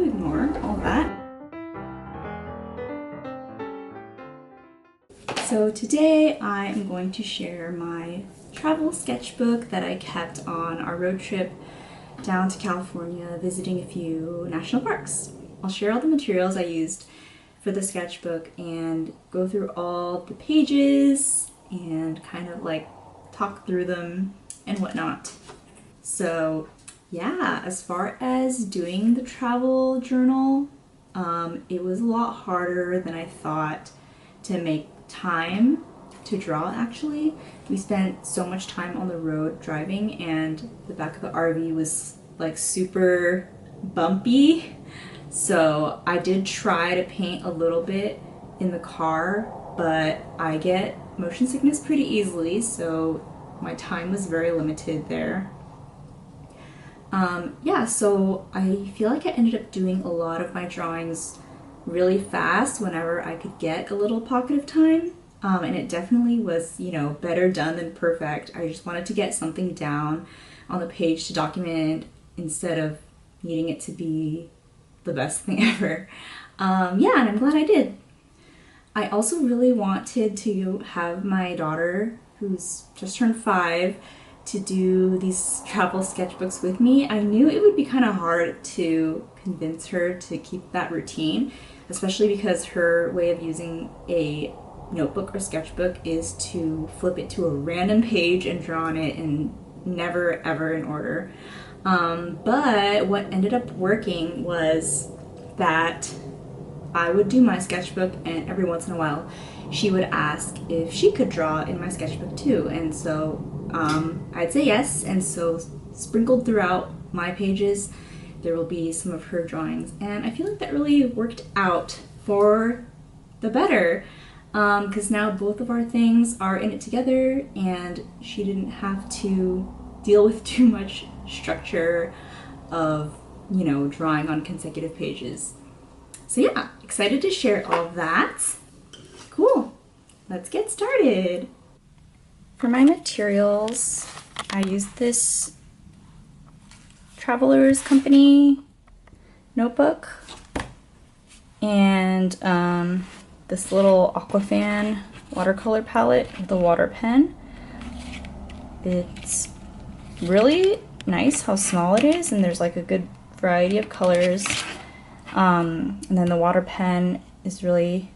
ignore all that. So today I am going to share my travel sketchbook that I kept on our road trip down to California, visiting a few national parks. I'll share all the materials I used for the sketchbook and go through all the pages and kind of like talk through them and whatnot. So yeah, as far as doing the travel journal, it was a lot harder than I thought to make time to draw. Actually, we spent so much time on the road driving, and the back of the RV was like super bumpy, so I did try to paint a little bit in the car, but I get motion sickness pretty easily, so my time was very limited there. Yeah, so I feel like I ended up doing a lot of my drawings really fast whenever I could get a little pocket of time. And it definitely was, you know, better done than perfect. I just wanted to get something down on the page to document instead of needing it to be the best thing ever. Yeah, and I'm glad I did. I also really wanted to have my daughter, who's just turned 5, to do these travel sketchbooks with me. I knew it would be kind of hard to convince her to keep that routine, especially because her way of using a notebook or sketchbook is to flip it to a random page and draw on it, and never ever in order. But what ended up working was that I would do my sketchbook, and every once in a while she would ask if she could draw in my sketchbook too, and so I'd say yes, and so sprinkled throughout my pages there will be some of her drawings, and I feel like that really worked out for the better, because now both of our things are in it together, and she didn't have to deal with too much structure of, you know, drawing on consecutive pages. So yeah, excited to share all of that. Cool, let's get started. For my materials, I used this Travelers Company notebook and this little Aquafan watercolor palette with a water pen. It's really nice how small it is, and there's like a good variety of colors. And then the water pen is really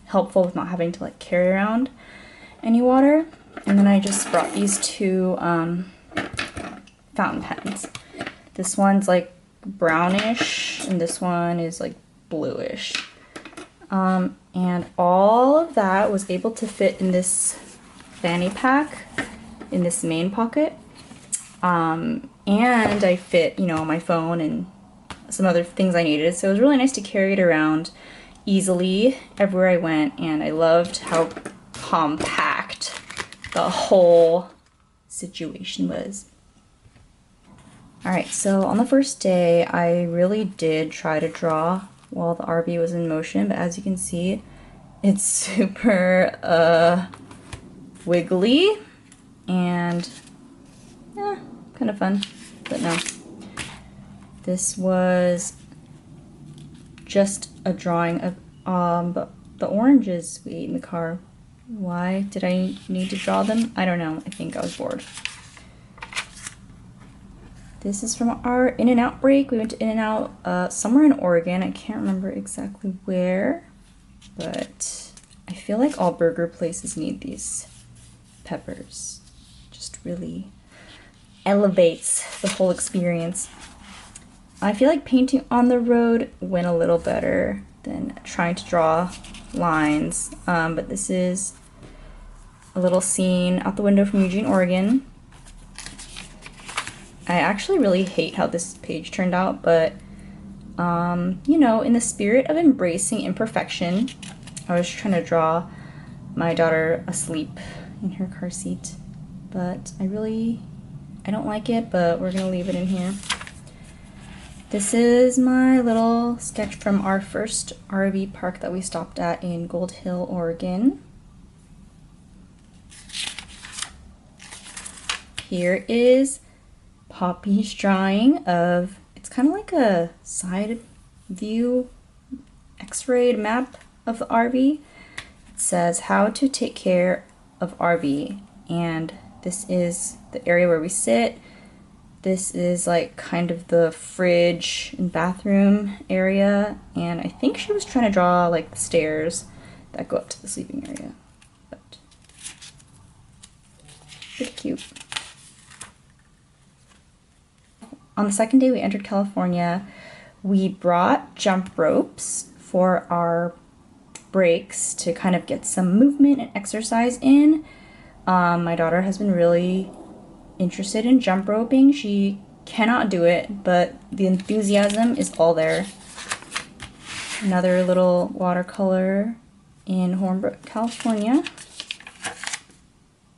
helpful with not having to like carry around any water. And then I just brought these two fountain pens. This one's like brownish and this one is like bluish. And all of that was able to fit in this fanny pack in this main pocket. And I fit, you know, my phone and some other things I needed. So it was really nice to carry it around easily everywhere I went, and I loved how compact the whole situation was. Alright, so on the first day I really did try to draw while the RV was in motion, but as you can see it's super wiggly and yeah, kind of fun, but no. This was just a drawing of the oranges we ate in the car. Why did I need to draw them? I don't know. I think I was bored. This is from our In-N-Out break. We went to In-N-Out somewhere in Oregon. I can't remember exactly where, but I feel like all burger places need these peppers. Just really elevates the whole experience. I feel like painting on the road went a little better than trying to draw lines, but this is a little scene out the window from Eugene, Oregon. I actually really hate how this page turned out, but you know, in the spirit of embracing imperfection, I was trying to draw my daughter asleep in her car seat, but I don't like it, but we're gonna leave it in here. This is my little sketch from our first RV park that we stopped at in Gold Hill, Oregon. Here is Poppy's drawing of, it's kind of like a side view x-rayed map of the RV. It says how to take care of RV, and this is the area where we sit. This is like kind of the fridge and bathroom area, and I think she was trying to draw like the stairs that go up to the sleeping area, but pretty cute. On the second day we entered California, we brought jump ropes for our breaks to kind of get some movement and exercise in. My daughter has been really interested in jump roping. She cannot do it, but the enthusiasm is all there. Another little watercolor in Hornbrook, California.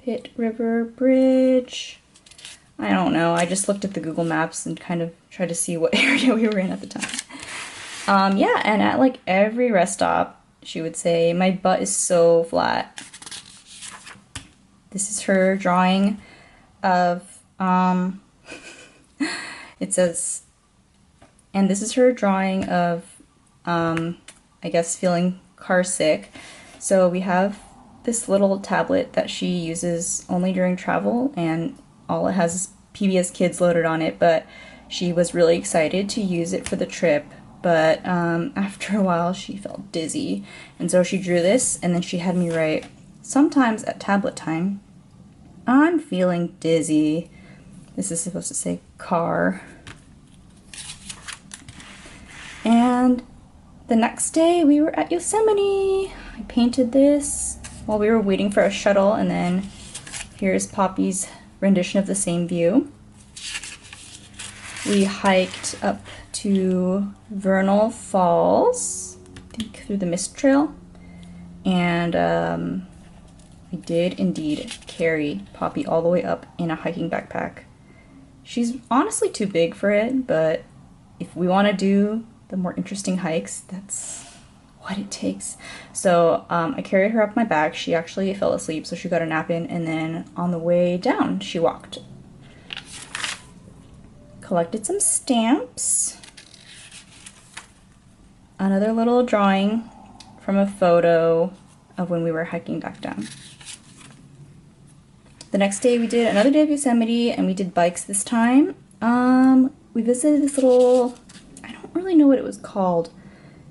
Pitt River Bridge. I don't know, I just looked at the Google Maps and kind of tried to see what area we were in at the time. Yeah, and at like every rest stop, she would say, "My butt is so flat." This is her drawing of, it says, and this is her drawing of, I guess feeling car sick. So we have this little tablet that she uses only during travel, and all it has is PBS Kids loaded on it, but she was really excited to use it for the trip. But after a while she felt dizzy, and so she drew this, and then she had me write, "Sometimes at tablet time, I'm feeling dizzy." This is supposed to say car. And the next day we were at Yosemite. I painted this while we were waiting for a shuttle, and then here's Poppy's rendition of the same view. We hiked up to Vernal Falls, I think through the Mist Trail, and we did indeed carry Poppy all the way up in a hiking backpack. She's honestly too big for it, but if we want to do the more interesting hikes, that's what it takes. So I carried her up my back. She actually fell asleep, so she got a nap in, and then on the way down she walked. Collected some stamps. Another little drawing from a photo of when we were hiking back down. The next day we did another day of Yosemite, and we did bikes this time. We visited this little, I don't really know what it was called,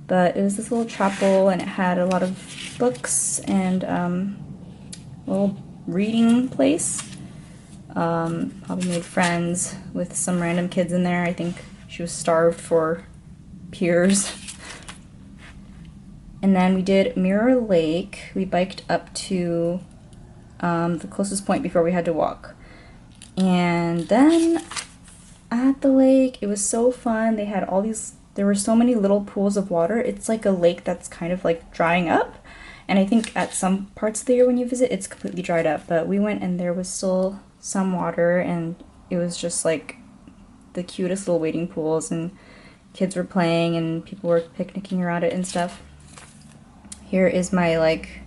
but it was this little chapel, and it had a lot of books and little reading place. Probably made friends with some random kids in there. I think she was starved for peers. And then we did Mirror Lake. We biked up to the closest point before we had to walk. And then at the lake, it was so fun. They had all these, there were so many little pools of water. It's like a lake that's kind of like drying up. And I think at some parts of the year when you visit, it's completely dried up. But we went and there was still some water, and it was just like the cutest little wading pools, and kids were playing and people were picnicking around it and stuff. Here is my like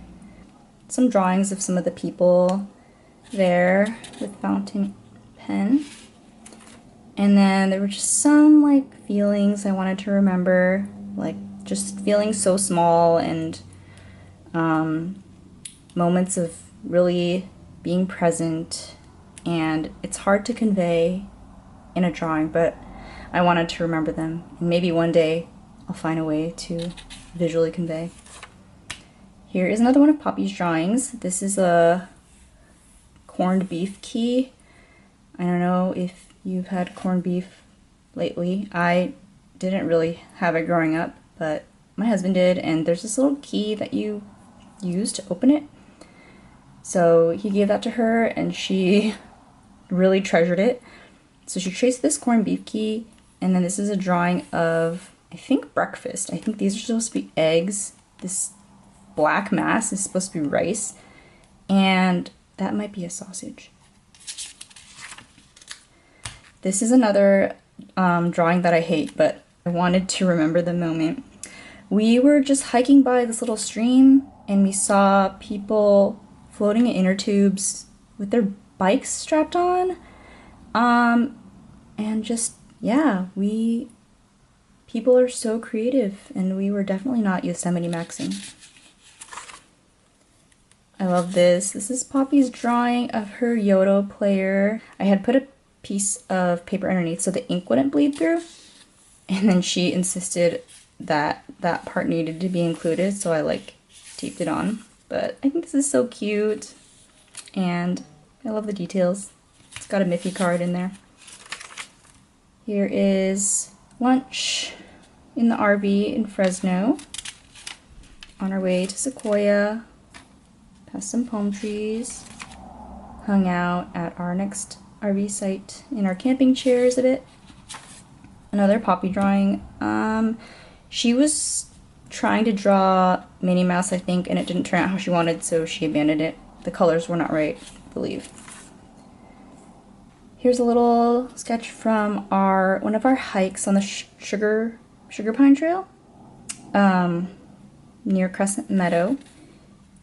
some drawings of some of the people there with fountain pen. And then there were just some like feelings I wanted to remember, like just feeling so small, and moments of really being present. And it's hard to convey in a drawing, but I wanted to remember them. And maybe one day I'll find a way to visually convey. Here is another one of Poppy's drawings. This is a corned beef key. I don't know if you've had corned beef lately. I didn't really have it growing up, but my husband did, and there's this little key that you use to open it. So he gave that to her, and she really treasured it. So she traced this corned beef key, and then this is a drawing of, I think, breakfast. I think these are supposed to be eggs. This black mass is supposed to be rice, and that might be a sausage. This is another drawing that I hate, but I wanted to remember the moment. We were just hiking by this little stream, and we saw people floating in inner tubes with their bikes strapped on, and just yeah, people are so creative, and we were definitely not Yosemite Maxing. I love this. This is Poppy's drawing of her Yoto player. I had put a piece of paper underneath so the ink wouldn't bleed through, and then she insisted that that part needed to be included, so I like taped it on. But I think this is so cute, and I love the details. It's got a Miffy card in there. Here is lunch in the RV in Fresno. On our way to Sequoia, past some palm trees, hung out at our next RV site in our camping chairs a bit. Another Poppy drawing. She was trying to draw Minnie Mouse, I think, and it didn't turn out how she wanted, so she abandoned it. The colors were not right, I believe. Here's a little sketch from one of our hikes on the Sugar Pine Trail near Crescent Meadow.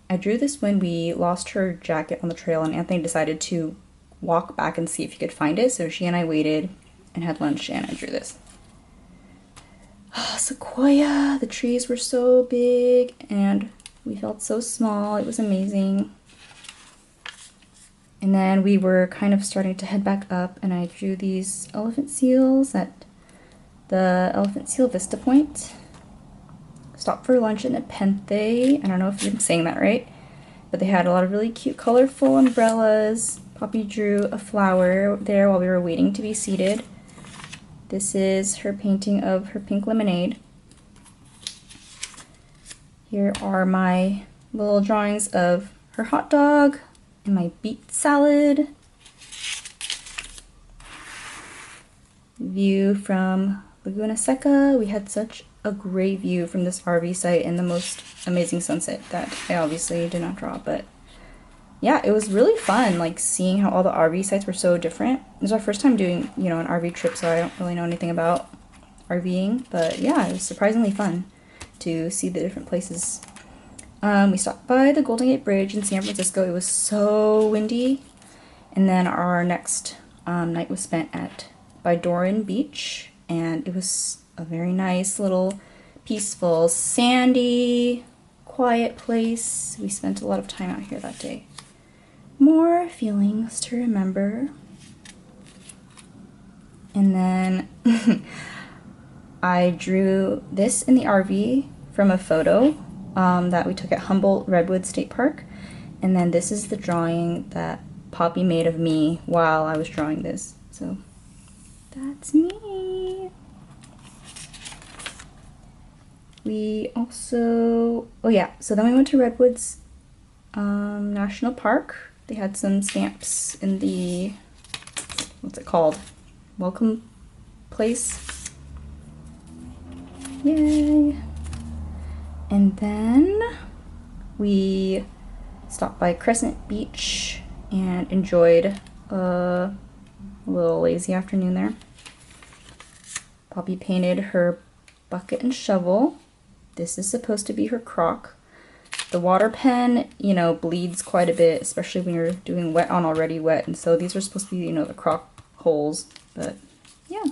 I drew this when we lost her jacket on the trail, and Anthony decided to walk back and see if he could find it, so she and I waited and had lunch, and I drew this. Oh, Sequoia! The trees were so big, and we felt so small. It was amazing. And then we were kind of starting to head back up, and I drew these elephant seals at the Elephant Seal Vista Point. Stopped for lunch in Nepenthe. I don't know if I'm saying that right, but they had a lot of really cute, colorful umbrellas. Poppy drew a flower there while we were waiting to be seated. This is her painting of her pink lemonade. Here are my little drawings of her hot dog and my beet salad. View from Laguna Seca. We had such a great view from this RV site and the most amazing sunset that I obviously did not draw, but yeah, it was really fun, like seeing how all the RV sites were so different. It was our first time doing, you know, an RV trip, so I don't really know anything about RVing, but yeah, it was surprisingly fun to see the different places. We stopped by the Golden Gate Bridge in San Francisco. It was so windy, and then our next night was spent by Doran Beach, and it was a very nice little peaceful, sandy, quiet place. We spent a lot of time out here that day. More feelings to remember. And then I drew this in the RV from a photo that we took at Humboldt Redwood State Park. And then this is the drawing that Poppy made of me while I was drawing this. So that's me. We also, oh yeah, so then we went to Redwoods National Park. They had some stamps in the, what's it called? Welcome place. Yay. And then we stopped by Crescent Beach and enjoyed a little lazy afternoon there. Poppy painted her bucket and shovel. This is supposed to be her crock. The water pen, you know, bleeds quite a bit, especially when you're doing wet on already wet, and so these are supposed to be, you know, the crock holes, but yeah.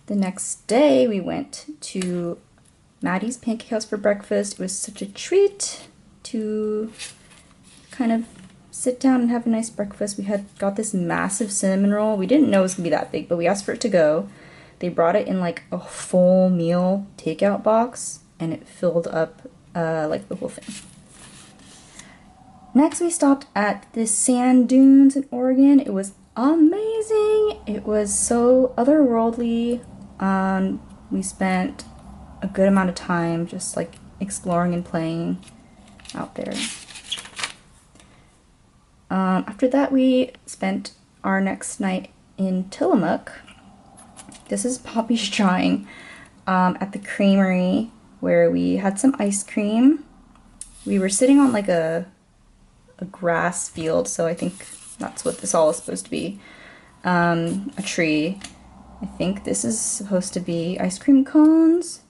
The next day we went to Maddie's Pancake House for breakfast. It was such a treat to kind of sit down and have a nice breakfast. We had got this massive cinnamon roll. We didn't know it was gonna be that big, but we asked for it to go. They brought it in like a full meal takeout box, and it filled up like the whole thing. Next we stopped at the sand dunes in Oregon. It was amazing. It was so otherworldly. We spent a good amount of time just like exploring and playing out there. After that we spent our next night in Tillamook. This is Poppy's drawing at the creamery where we had some ice cream. We were sitting on like a grass field, so I think that's what this all is supposed to be. A tree. I think this is supposed to be ice cream cones,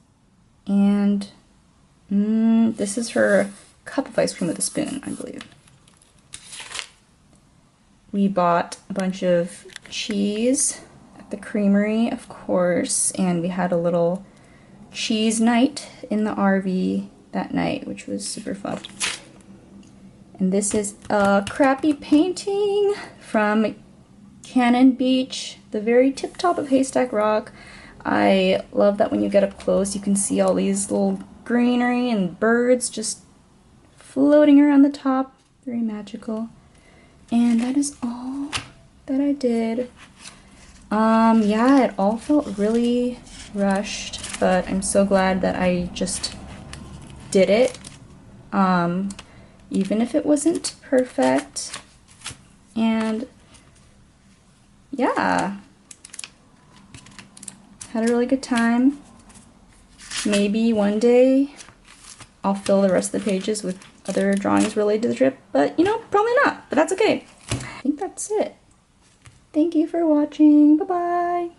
and this is her cup of ice cream with a spoon, I believe. We bought a bunch of cheese the creamery, of course, and we had a little cheese night in the RV that night, which was super fun. And this is a crappy painting from Cannon Beach, the very tip top of Haystack Rock. I love that when you get up close, you can see all these little greenery and birds just floating around the top. Very magical. And that is all that I did. Yeah, it all felt really rushed, but I'm so glad that I just did it. Even if it wasn't perfect. And yeah, had a really good time. Maybe one day I'll fill the rest of the pages with other drawings related to the trip, but you know, probably not, but that's okay. I think that's it. Thank you for watching. Bye-bye.